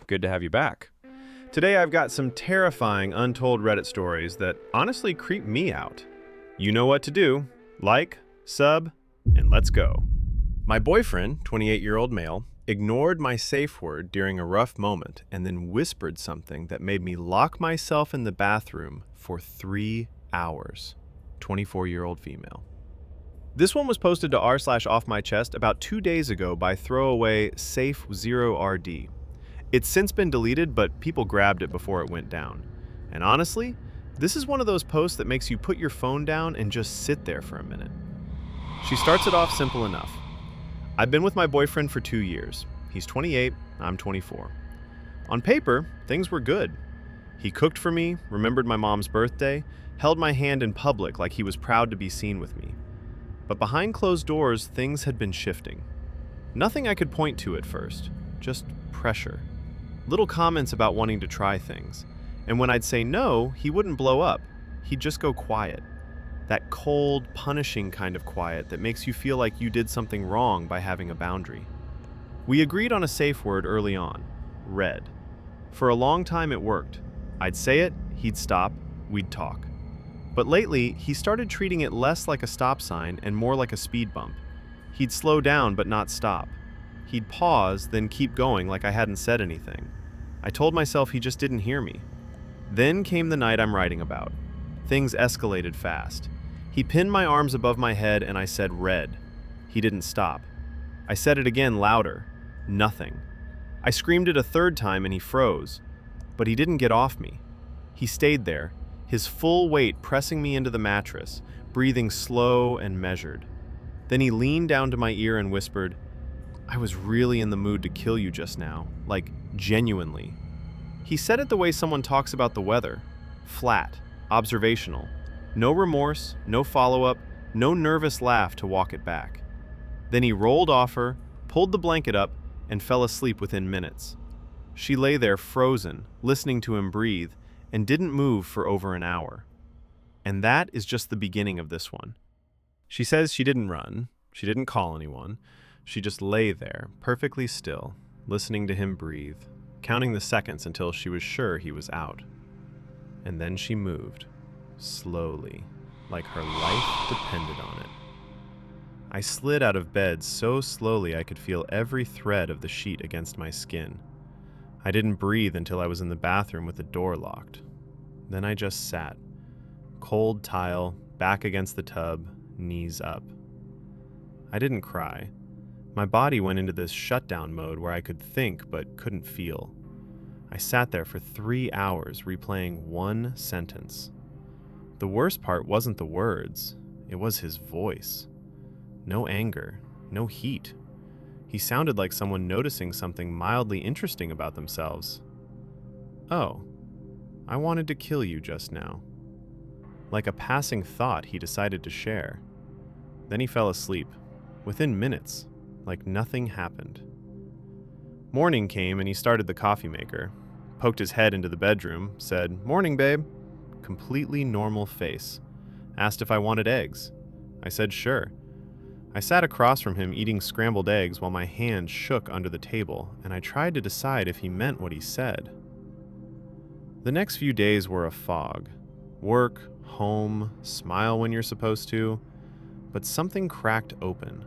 good to have you back. Today I've got some terrifying untold Reddit stories that honestly creep me out. You know what to do. Like, sub, and let's go. My boyfriend, 28-year-old male, ignored my safe word during a rough moment and then whispered something that made me lock myself in the bathroom for 3 hours. 24-year-old female. This one was posted to r/offmychest about 2 days ago by throwaway Safe0RD. It's since been deleted, but people grabbed it before it went down. And honestly, this is one of those posts that makes you put your phone down and just sit there for a minute. She starts it off simple enough. I've been with my boyfriend for 2 years. He's 28, I'm 24. On paper, things were good. He cooked for me, remembered my mom's birthday, held my hand in public like he was proud to be seen with me. But behind closed doors, things had been shifting. Nothing I could point to at first, just pressure. Little comments about wanting to try things. And when I'd say no, he wouldn't blow up. He'd just go quiet. That cold, punishing kind of quiet that makes you feel like you did something wrong by having a boundary. We agreed on a safe word early on, red. For a long time it worked. I'd say it, he'd stop, we'd talk. But lately, he started treating it less like a stop sign and more like a speed bump. He'd slow down but not stop. He'd pause, then keep going like I hadn't said anything. I told myself he just didn't hear me. Then came the night I'm writing about. Things escalated fast. He pinned my arms above my head and I said red. He didn't stop. I said it again louder. Nothing. I screamed it a third time and he froze. But he didn't get off me. He stayed there, his full weight pressing me into the mattress, breathing slow and measured. Then he leaned down to my ear and whispered, "I was really in the mood to kill you just now, like genuinely." He said it the way someone talks about the weather, flat, observational. No remorse, no follow-up, no nervous laugh to walk it back. Then he rolled off her, pulled the blanket up, and fell asleep within minutes. She lay there frozen, listening to him breathe, and didn't move for over an hour. And that is just the beginning of this one. She says she didn't run, she didn't call anyone, she just lay there, perfectly still, listening to him breathe, counting the seconds until she was sure he was out. And then she moved, slowly, like her life depended on it. I slid out of bed so slowly I could feel every thread of the sheet against my skin. I didn't breathe until I was in the bathroom with the door locked. Then I just sat, cold tile, back against the tub, knees up. I didn't cry. My body went into this shutdown mode where I could think but couldn't feel. I sat there for 3 hours replaying one sentence. The worst part wasn't the words, it was his voice. No anger, no heat. He sounded like someone noticing something mildly interesting about themselves. "Oh, I wanted to kill you just now." Like a passing thought he decided to share. Then he fell asleep, within minutes, like nothing happened. Morning came and he started the coffee maker, poked his head into the bedroom, said, "Morning, babe." Completely normal face. Asked if I wanted eggs. I said sure. I sat across from him eating scrambled eggs while my hand shook under the table, and I tried to decide if he meant what he said. The next few days were a fog. Work, home, smile when you're supposed to. But something cracked open.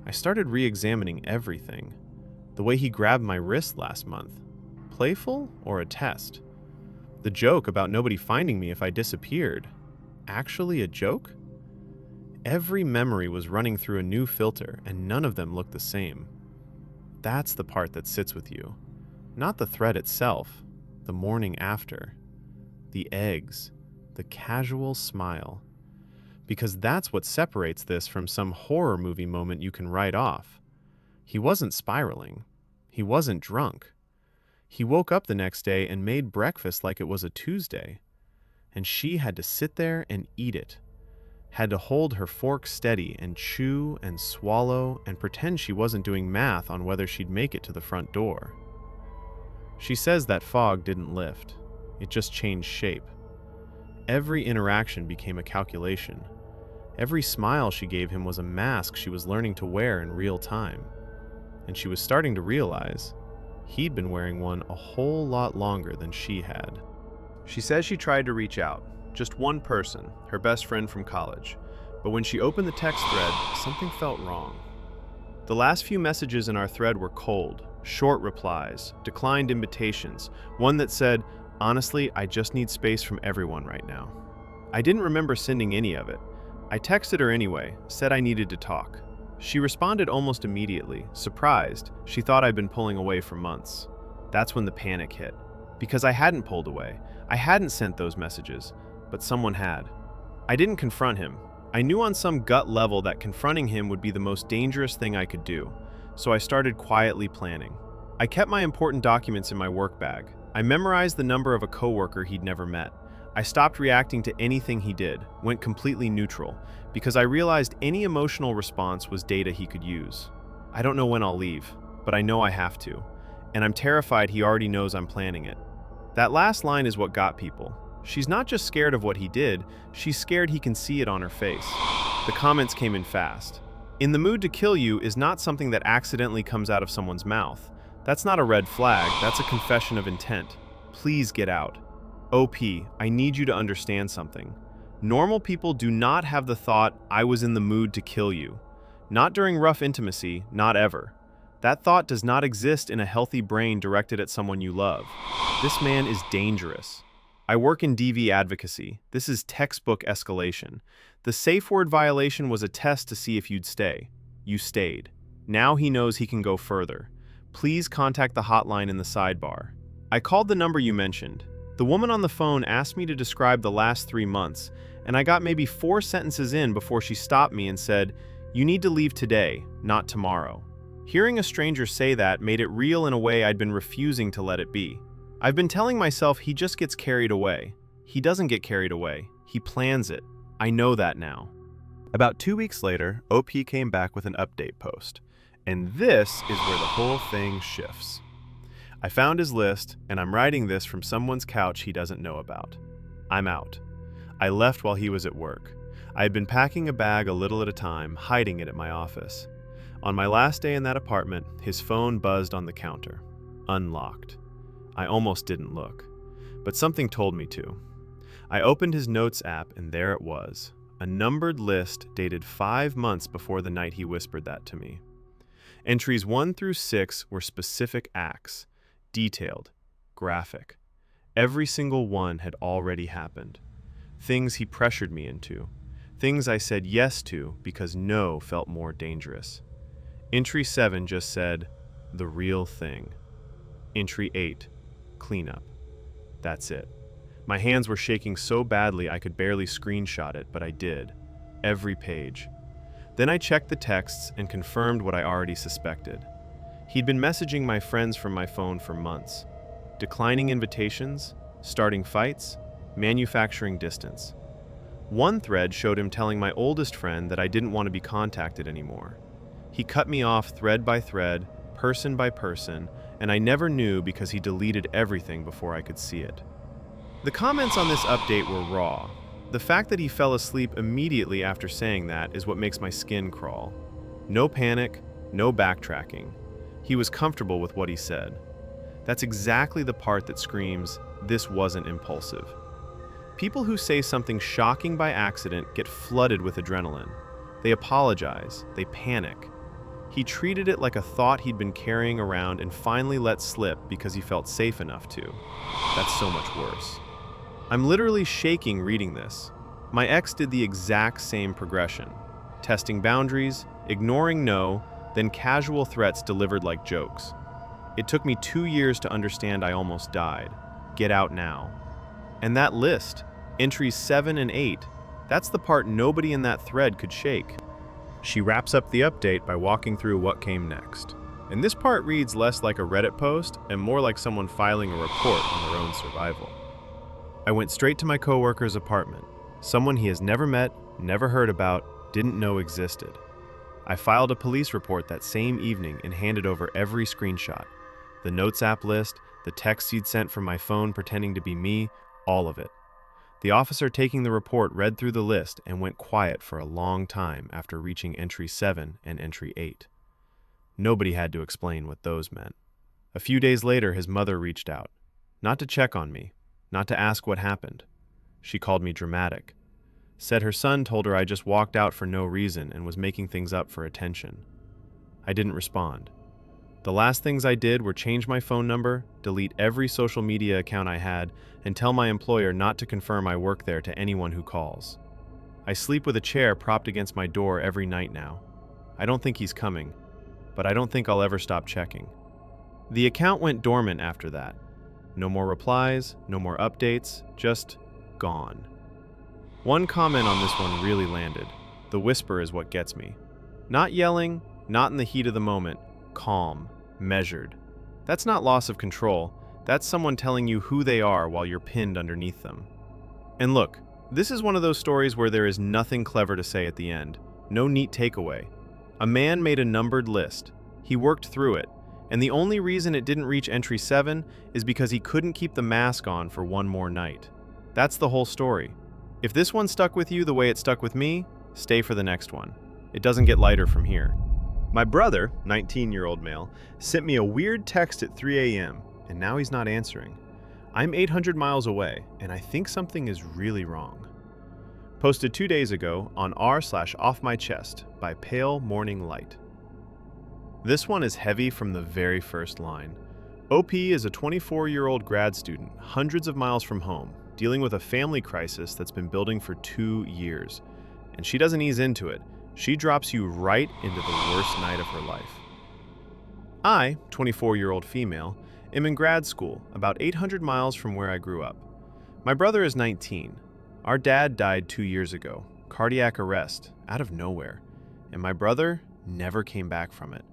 I started re-examining everything. The way he grabbed my wrist last month. Playful or a test? The joke about nobody finding me if I disappeared. Actually a joke? Every memory was running through a new filter, and none of them looked the same. That's the part that sits with you. Not the threat itself, the morning after. The eggs, the casual smile. Because that's what separates this from some horror movie moment you can write off. He wasn't spiraling. He wasn't drunk. He woke up the next day and made breakfast like it was a Tuesday. And she had to sit there and eat it. Had to hold her fork steady and chew and swallow and pretend she wasn't doing math on whether she'd make it to the front door. She says that fog didn't lift. It just changed shape. Every interaction became a calculation. Every smile she gave him was a mask she was learning to wear in real time. And she was starting to realize He'd been wearing one a whole lot longer than she had. She says she tried to reach out, just one person, her best friend from college. But when she opened the text thread, something felt wrong. The last few messages in our thread were cold, short replies, declined invitations, one that said, "Honestly, I just need space from everyone right now." I didn't remember sending any of it. I texted her anyway, said I needed to talk. She responded almost immediately, surprised. She thought I'd been pulling away for months. That's when the panic hit. Because I hadn't pulled away. I hadn't sent those messages, but someone had. I didn't confront him. I knew on some gut level that confronting him would be the most dangerous thing I could do, so I started quietly planning. I kept my important documents in my work bag. I memorized the number of a coworker he'd never met. I stopped reacting to anything he did, went completely neutral, because I realized any emotional response was data he could use. I don't know when I'll leave, but I know I have to, and I'm terrified he already knows I'm planning it. That last line is what got people. She's not just scared of what he did, she's scared he can see it on her face. The comments came in fast. "In the mood to kill you" is not something that accidentally comes out of someone's mouth. That's not a red flag, that's a confession of intent. Please get out. OP, I need you to understand something. Normal people do not have the thought, "I was in the mood to kill you." Not during rough intimacy, not ever. That thought does not exist in a healthy brain directed at someone you love. This man is dangerous. I work in DV advocacy. This is textbook escalation. The safe word violation was a test to see if you'd stay. You stayed. Now he knows he can go further. Please contact the hotline in the sidebar. I called the number you mentioned. The woman on the phone asked me to describe the last 3 months, and I got maybe 4 sentences in before she stopped me and said, "You need to leave today, not tomorrow." Hearing a stranger say that made it real in a way I'd been refusing to let it be. I've been telling myself he just gets carried away. He doesn't get carried away. He plans it. I know that now. About 2 weeks later, OP came back with an update post. And this is where the whole thing shifts. I found his list, and I'm writing this from someone's couch he doesn't know about. I'm out. I left while he was at work. I had been packing a bag a little at a time, hiding it at my office. On my last day in that apartment, his phone buzzed on the counter. Unlocked. I almost didn't look, but something told me to. I opened his notes app, and there it was, a numbered list dated 5 months before the night he whispered that to me. Entries 1 through 6 were specific acts, detailed, graphic. Every single one had already happened. Things he pressured me into. Things I said yes to because no felt more dangerous. Entry 7 just said, "The real thing." Entry 8, cleanup. That's it. My hands were shaking so badly I could barely screenshot it, but I did. Every page. Then I checked the texts and confirmed what I already suspected. He'd been messaging my friends from my phone for months. Declining invitations, starting fights, manufacturing distance. One thread showed him telling my oldest friend that I didn't want to be contacted anymore. He cut me off thread by thread, person by person, and I never knew because he deleted everything before I could see it. The comments on this update were raw. The fact that he fell asleep immediately after saying that is what makes my skin crawl. No panic, no backtracking. He was comfortable with what he said. That's exactly the part that screams, this wasn't impulsive. People who say something shocking by accident get flooded with adrenaline. They apologize, they panic. He treated it like a thought he'd been carrying around and finally let slip because he felt safe enough to. That's so much worse. I'm literally shaking reading this. My ex did the exact same progression. Testing boundaries, ignoring no, then casual threats delivered like jokes. It took me 2 years to understand I almost died. Get out now. And that list, entries 7 and 8, that's the part nobody in that thread could shake. She wraps up the update by walking through what came next. And this part reads less like a Reddit post and more like someone filing a report on their own survival. I went straight to my coworker's apartment, someone he has never met, never heard about, didn't know existed. I filed a police report that same evening and handed over every screenshot. The Notes app list, the texts he'd sent from my phone pretending to be me, all of it. The officer taking the report read through the list and went quiet for a long time after reaching entry 7 and entry 8. Nobody had to explain what those meant. A few days later, his mother reached out. Not to check on me, not to ask what happened. She called me dramatic. Said her son told her I just walked out for no reason and was making things up for attention. I didn't respond. The last things I did were change my phone number, delete every social media account I had, and tell my employer not to confirm I work there to anyone who calls. I sleep with a chair propped against my door every night now. I don't think he's coming, but I don't think I'll ever stop checking. The account went dormant after that. No more replies, no more updates, just gone. One comment on this one really landed. The whisper is what gets me. Not yelling, not in the heat of the moment, calm, measured. That's not loss of control. That's someone telling you who they are while you're pinned underneath them. And look, this is one of those stories where there is nothing clever to say at the end. No neat takeaway. A man made a numbered list. He worked through it. And the only reason it didn't reach entry 7 is because he couldn't keep the mask on for one more night. That's the whole story. If this one stuck with you the way it stuck with me, stay for the next one. It doesn't get lighter from here. My brother, 19-year-old male, sent me a weird text at 3 a.m., and now he's not answering. I'm 800 miles away, and I think something is really wrong. Posted 2 days ago on r/offmychest by Pale Morning Light. This one is heavy from the very first line. OP is a 24-year-old grad student, hundreds of miles from home, dealing with a family crisis that's been building for 2 years. And she doesn't ease into it. She drops you right into the worst night of her life. I, 24-year-old female, am in grad school, about 800 miles from where I grew up. My brother is 19. Our dad died 2 years ago, cardiac arrest, out of nowhere. And my brother never came back from it.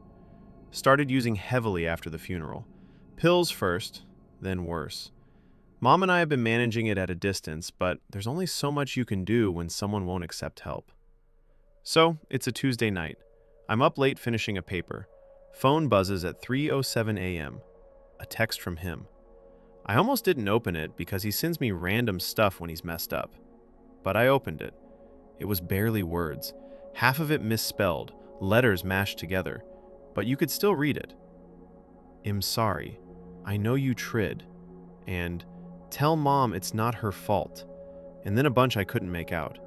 Started using heavily after the funeral. Pills first, then worse. Mom and I have been managing it at a distance, but there's only so much you can do when someone won't accept help. So, it's a Tuesday night. I'm up late finishing a paper. Phone buzzes at 3:07 a.m. A text from him. I almost didn't open it because he sends me random stuff when he's messed up. But I opened it. It was barely words. Half of it misspelled, letters mashed together. But you could still read it. I'm sorry. I know you trid. And tell Mom it's not her fault. And then a bunch I couldn't make out.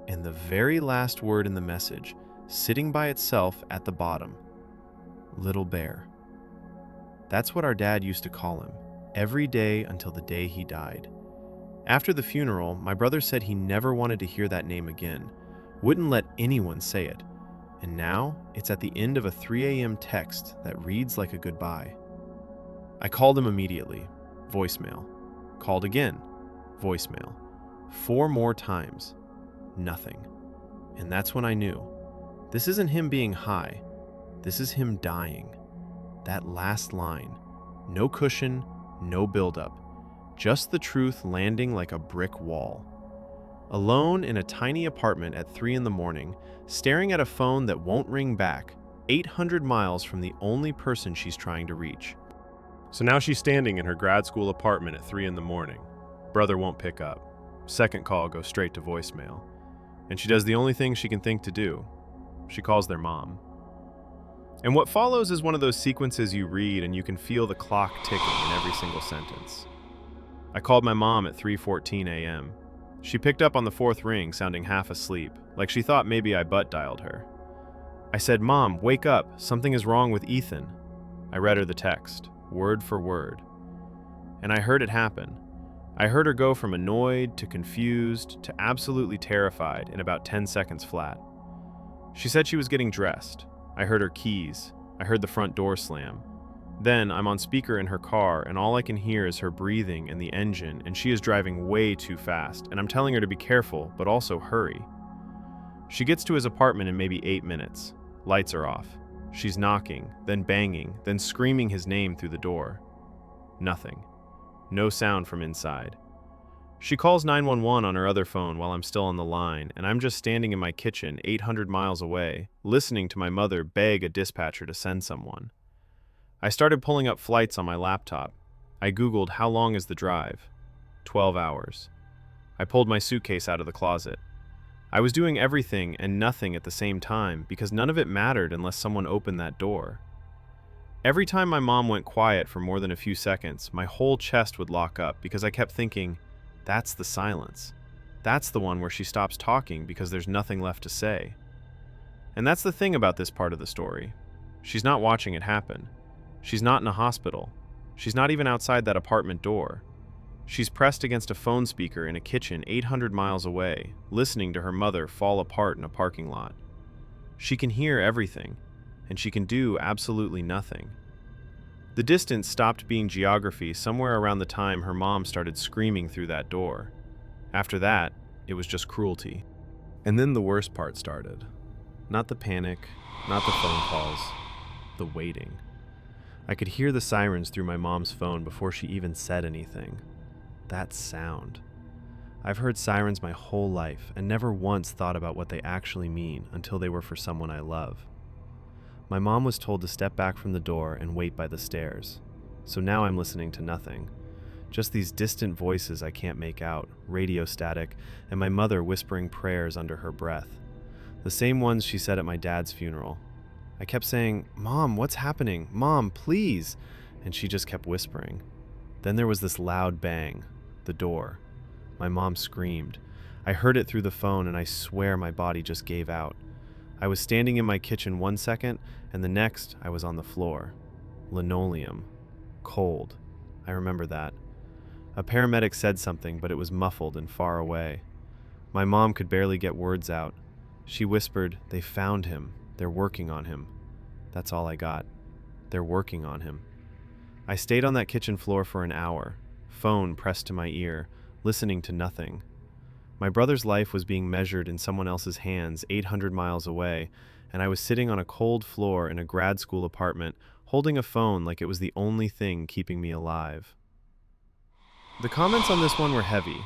And the very last word in the message, sitting by itself at the bottom. Little Bear. That's what our dad used to call him, every day until the day he died. After the funeral, my brother said he never wanted to hear that name again, wouldn't let anyone say it. And now, it's at the end of a 3 a.m. text that reads like a goodbye. I called him immediately. Voicemail. Called again. Voicemail. 4 more times. Nothing. And that's when I knew. This isn't him being high. This is him dying. That last line. No cushion, no buildup. Just the truth landing like a brick wall. Alone in a tiny apartment at 3 in the morning, staring at a phone that won't ring back, 800 miles from the only person she's trying to reach. So now she's standing in her grad school apartment at 3 in the morning. Brother won't pick up. Second call goes straight to voicemail. And she does the only thing she can think to do. She calls their mom. And what follows is one of those sequences you read and you can feel the clock ticking in every single sentence. I called my mom at 3:14 a.m. She picked up on the 4th ring, sounding half asleep, like she thought maybe I butt dialed her. I said, "Mom, wake up. Something is wrong with Ethan." I read her the text, word for word. And I heard it happen. I heard her go from annoyed to confused to absolutely terrified in about 10 seconds flat. She said she was getting dressed. I heard her keys. I heard the front door slam. Then I'm on speaker in her car, and all I can hear is her breathing and the engine, and she is driving way too fast, and I'm telling her to be careful, but also hurry. She gets to his apartment in maybe 8 minutes. Lights are off. She's knocking, then banging, then screaming his name through the door. Nothing. No sound from inside. She calls 911 on her other phone while I'm still on the line, and I'm just standing in my kitchen 800 miles away, listening to my mother beg a dispatcher to send someone. I started pulling up flights on my laptop. I Googled how long is the drive. 12 hours. I pulled my suitcase out of the closet. I was doing everything and nothing at the same time because none of it mattered unless someone opened that door. Every time my mom went quiet for more than a few seconds, my whole chest would lock up because I kept thinking, that's the silence. That's the one where she stops talking because there's nothing left to say. And that's the thing about this part of the story. She's not watching it happen. She's not in a hospital. She's not even outside that apartment door. She's pressed against a phone speaker in a kitchen 800 miles away, listening to her mother fall apart in a parking lot. She can hear everything, and she can do absolutely nothing. The distance stopped being geography somewhere around the time her mom started screaming through that door. After that, it was just cruelty. And then the worst part started. Not the panic, not the phone calls, the waiting. I could hear the sirens through my mom's phone before she even said anything. That sound. I've heard sirens my whole life and never once thought about what they actually mean until they were for someone I love. My mom was told to step back from the door and wait by the stairs. So now I'm listening to nothing. Just these distant voices I can't make out, radio static, and my mother whispering prayers under her breath. The same ones she said at my dad's funeral. I kept saying, "Mom, what's happening? Mom, please!" And she just kept whispering. Then there was this loud bang. The door. My mom screamed. I heard it through the phone, and I swear my body just gave out. I was standing in my kitchen 1 second, and the next I was on the floor. Linoleum. Cold. I remember that. A paramedic said something, but it was muffled and far away. My mom could barely get words out. She whispered, "They found him. They're working on him." That's all I got. They're working on him. I stayed on that kitchen floor for an hour, phone pressed to my ear, listening to nothing. My brother's life was being measured in someone else's hands 800 miles away, and I was sitting on a cold floor in a grad school apartment, holding a phone like it was the only thing keeping me alive. The comments on this one were heavy.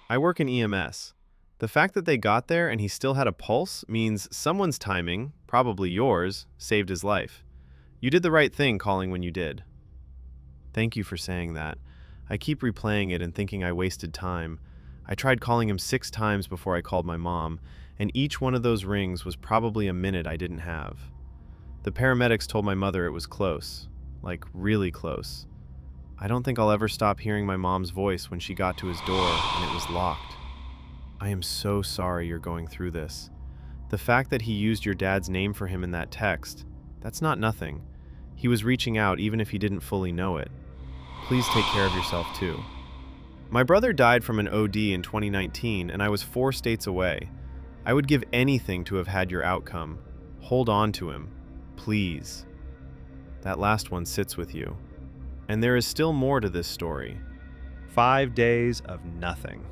I work in EMS. The fact that they got there and he still had a pulse means someone's timing, probably yours, saved his life. You did the right thing calling when you did. Thank you for saying that. I keep replaying it and thinking I wasted time. I tried calling him 6 times before I called my mom, and each one of those rings was probably a minute I didn't have. The paramedics told my mother it was close, like really close. I don't think I'll ever stop hearing my mom's voice when she got to his door and it was locked. I am so sorry you're going through this. The fact that he used your dad's name for him in that text, that's not nothing. He was reaching out even if he didn't fully know it. Please take care of yourself too. My brother died from an OD in 2019 and I was 4 states away. I would give anything to have had your outcome. Hold on to him. Please. That last one sits with you. And there is still more to this story. 5 days of nothing.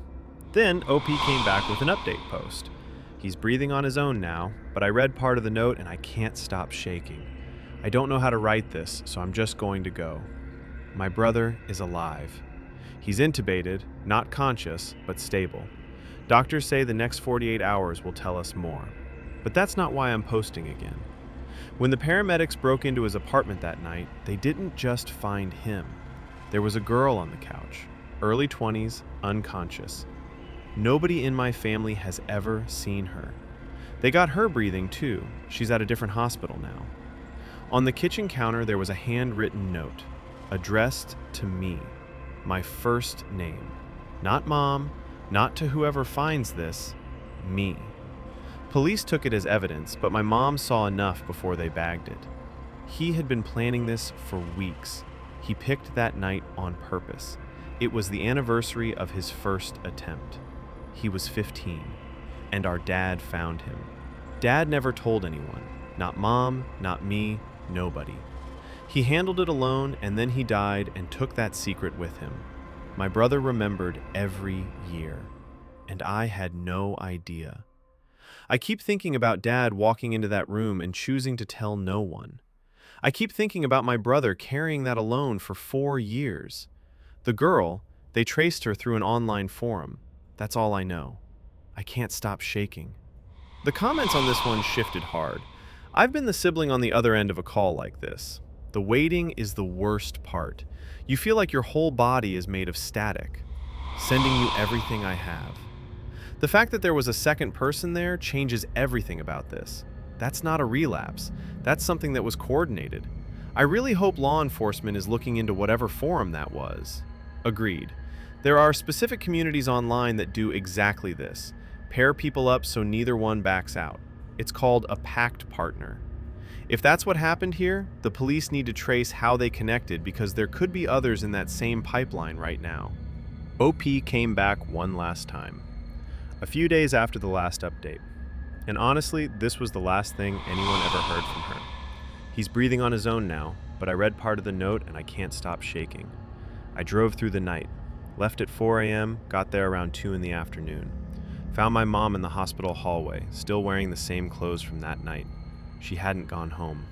Then OP came back with an update post. He's breathing on his own now, but I read part of the note and I can't stop shaking. I don't know how to write this, so I'm just going to go. My brother is alive. He's intubated, not conscious, but stable. Doctors say the next 48 hours will tell us more. But that's not why I'm posting again. When the paramedics broke into his apartment that night, they didn't just find him. There was a girl on the couch, early 20s, unconscious. Nobody in my family has ever seen her. They got her breathing too. She's at a different hospital now. On the kitchen counter, there was a handwritten note, addressed to me, my first name. Not mom, not to whoever finds this, me. Police took it as evidence, but my mom saw enough before they bagged it. He had been planning this for weeks. He picked that night on purpose. It was the anniversary of his first attempt. He was 15, and our dad found him. Dad never told anyone. Not mom, not me, nobody. He handled it alone, and then he died and took that secret with him. My brother remembered every year, and I had no idea. I keep thinking about Dad walking into that room and choosing to tell no one. I keep thinking about my brother carrying that alone for 4 years. The girl, they traced her through an online forum. That's all I know. I can't stop shaking. The comments on this one shifted hard. I've been the sibling on the other end of a call like this. The waiting is the worst part. You feel like your whole body is made of static, sending you everything I have. The fact that there was a second person there changes everything about this. That's not a relapse. That's something that was coordinated. I really hope law enforcement is looking into whatever forum that was. Agreed. There are specific communities online that do exactly this. Pair people up so neither one backs out. It's called a pact partner. If that's what happened here, the police need to trace how they connected because there could be others in that same pipeline right now. OP came back one last time. A few days after the last update. And honestly, this was the last thing anyone ever heard from her. He's breathing on his own now, but I read part of the note and I can't stop shaking. I drove through the night, left at 4 a.m., got there around 2 in the afternoon. Found my mom in the hospital hallway, still wearing the same clothes from that night. She hadn't gone home.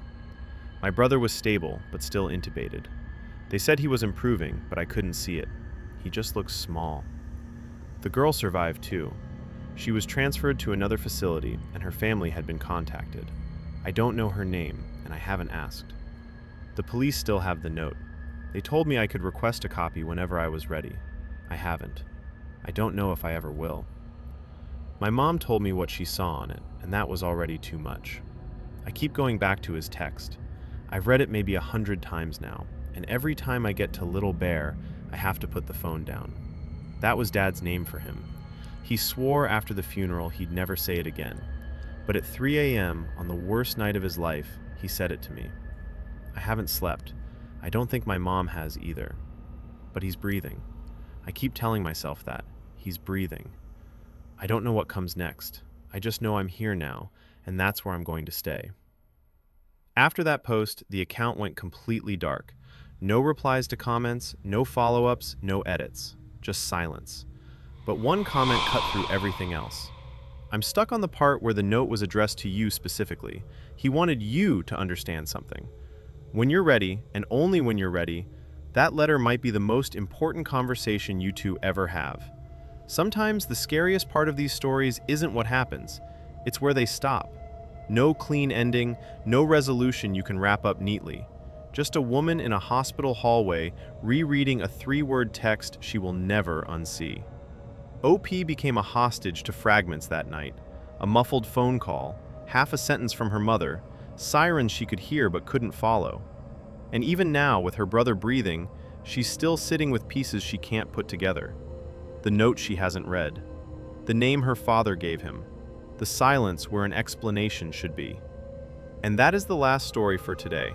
My brother was stable, but still intubated. They said he was improving, but I couldn't see it. He just looked small. The girl survived too. She was transferred to another facility, and her family had been contacted. I don't know her name, and I haven't asked. The police still have the note. They told me I could request a copy whenever I was ready. I haven't. I don't know if I ever will. My mom told me what she saw on it, and that was already too much. I keep going back to his text. I've read it maybe 100 times now, and every time I get to Little Bear, I have to put the phone down. That was Dad's name for him. He swore after the funeral he'd never say it again. But at 3 a.m., on the worst night of his life, he said it to me. I haven't slept. I don't think my mom has either. But he's breathing. I keep telling myself that. He's breathing. I don't know what comes next. I just know I'm here now, and that's where I'm going to stay. After that post, the account went completely dark. No replies to comments, no follow-ups, no edits. Just silence. But one comment cut through everything else. I'm stuck on the part where the note was addressed to you specifically. He wanted you to understand something. When you're ready, and only when you're ready, that letter might be the most important conversation you two ever have. Sometimes the scariest part of these stories isn't what happens. It's where they stop. No clean ending, no resolution you can wrap up neatly. Just a woman in a hospital hallway rereading a 3-word text she will never unsee. OP became a hostage to fragments that night. A muffled phone call, half a sentence from her mother, sirens she could hear but couldn't follow. And even now, with her brother breathing, she's still sitting with pieces she can't put together. The note she hasn't read. The name her father gave him. The silence where an explanation should be. And that is the last story for today.